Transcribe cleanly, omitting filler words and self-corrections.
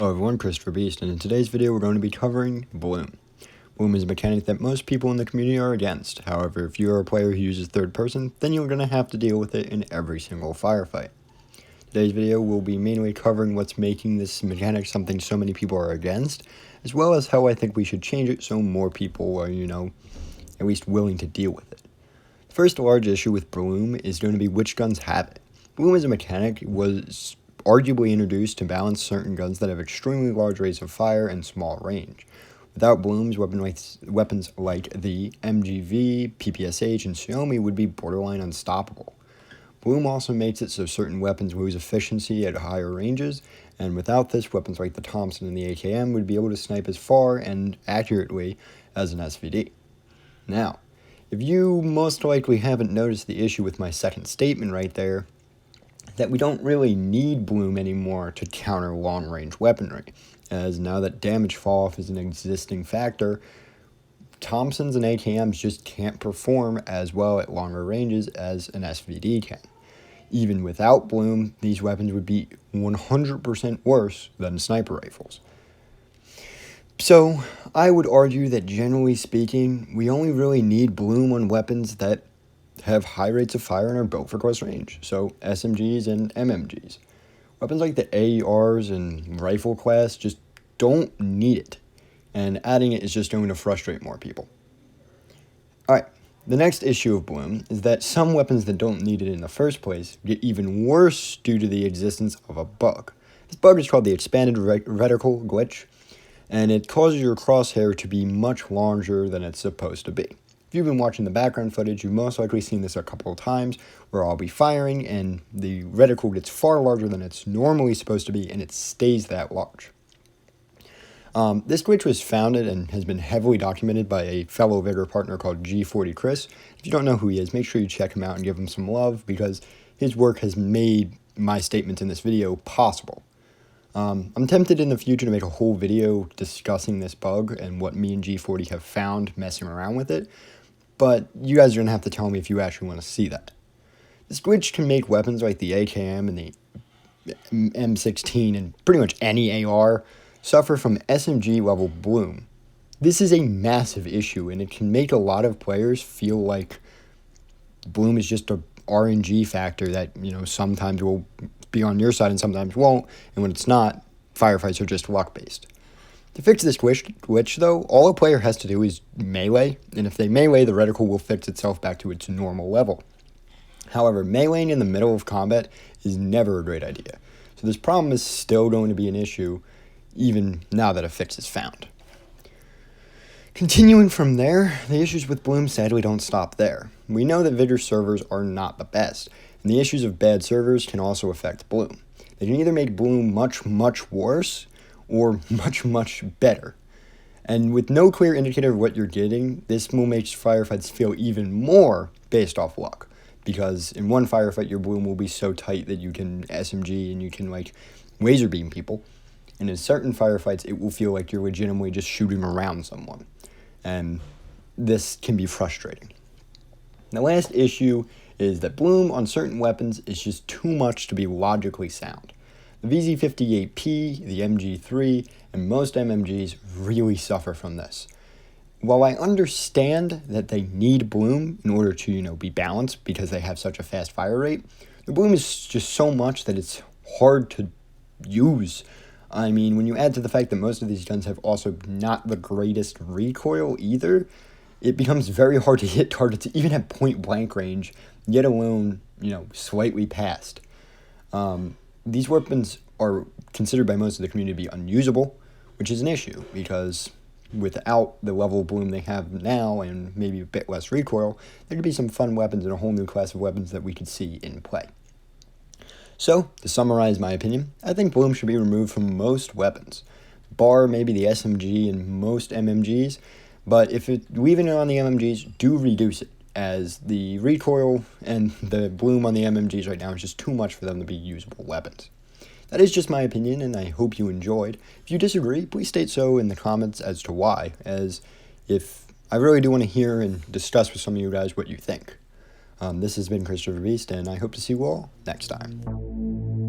Hello everyone, Christopher Beast, and in today's video we're going to be covering Bloom. Bloom is a mechanic that most people in the community are against. However, if you are a player who uses third person, then you're going to have to deal with it in every single firefight. Today's video will be mainly covering what's making this mechanic something so many people are against, as well as how I think we should change it so more people are, at least willing to deal with it. The first large issue with Bloom is going to be which guns have it. Bloom as a mechanic was arguably introduced to balance certain guns that have extremely large rates of fire and small range. Without Bloom's, weapons like the MGV, PPSH, and Xiaomi would be borderline unstoppable. Bloom also makes it so certain weapons lose efficiency at higher ranges, and without this, weapons like the Thompson and the AKM would be able to snipe as far and accurately as an SVD. Now, if you most likely haven't noticed the issue with my second statement right there, that we don't really need Bloom anymore to counter long-range weaponry, as now that damage fall-off is an existing factor, Thompsons and AKMs just can't perform as well at longer ranges as an SVD can. Even without Bloom, these weapons would be 100% worse than sniper rifles. So, I would argue that generally speaking, we only really need Bloom on weapons that have high rates of fire and are built for close range, so SMGs and MMGs. Weapons like the AERs and rifle class just don't need it, and adding it is just going to frustrate more people. Alright, the next issue of Bloom is that some weapons that don't need it in the first place get even worse due to the existence of a bug. This bug is called the expanded reticle glitch, and it causes your crosshair to be much larger than it's supposed to be. If you've been watching the background footage, you've most likely seen this a couple of times, where I'll be firing and the reticle gets far larger than it's normally supposed to be, and it stays that large. This glitch was founded and has been heavily documented by a fellow Vigor partner called G40 Chris. If you don't know who he is, make sure you check him out and give him some love, because his work has made my statements in this video possible. I'm tempted in the future to make a whole video discussing this bug and what me and G40 have found messing around with it, but you guys are going to have to tell me if you actually want to see that. This glitch can make weapons like the AKM and the M16 and pretty much any AR suffer from SMG level Bloom. This is a massive issue, and it can make a lot of players feel like Bloom is just a RNG factor that, sometimes will be on your side and sometimes won't, and when it's not, firefights are just luck-based. To fix this glitch, though, all a player has to do is melee, and if they melee, the reticle will fix itself back to its normal level. However, meleeing in the middle of combat is never a great idea, so this problem is still going to be an issue, even now that a fix is found. Continuing from there, the issues with Bloom sadly don't stop there. We know that Vigor servers are not the best, and the issues of bad servers can also affect Bloom. They can either make Bloom much, much worse, or much, much better. And with no clear indicator of what you're getting, this will make firefights feel even more based off luck. Because in one firefight, your Bloom will be so tight that you can SMG and you can, laser beam people. And in certain firefights, it will feel like you're legitimately just shooting around someone. And this can be frustrating. The last issue is that Bloom on certain weapons is just too much to be logically sound. The VZ58P, the MG3, and most MMGs really suffer from this. While I understand that they need Bloom in order to, be balanced because they have such a fast fire rate, the Bloom is just so much that it's hard to use. I mean, when you add to the fact that most of these guns have also not the greatest recoil either, it becomes very hard to hit targets even at point-blank range, yet alone, slightly past. These weapons are considered by most of the community to be unusable, which is an issue, because without the level of Bloom they have now and maybe a bit less recoil, there could be some fun weapons and a whole new class of weapons that we could see in play. So, to summarize my opinion, I think Bloom should be removed from most weapons, bar maybe the SMG and most MMGs, but if leaving it on the MMGs, do reduce it, as the recoil and the Bloom on the MMGs right now is just too much for them to be usable weapons. That is just my opinion, and I hope you enjoyed. If you disagree, please state so in the comments as to why, as if I really do want to hear and discuss with some of you guys what you think. This has been Christopher Beast, and I hope to see you all next time.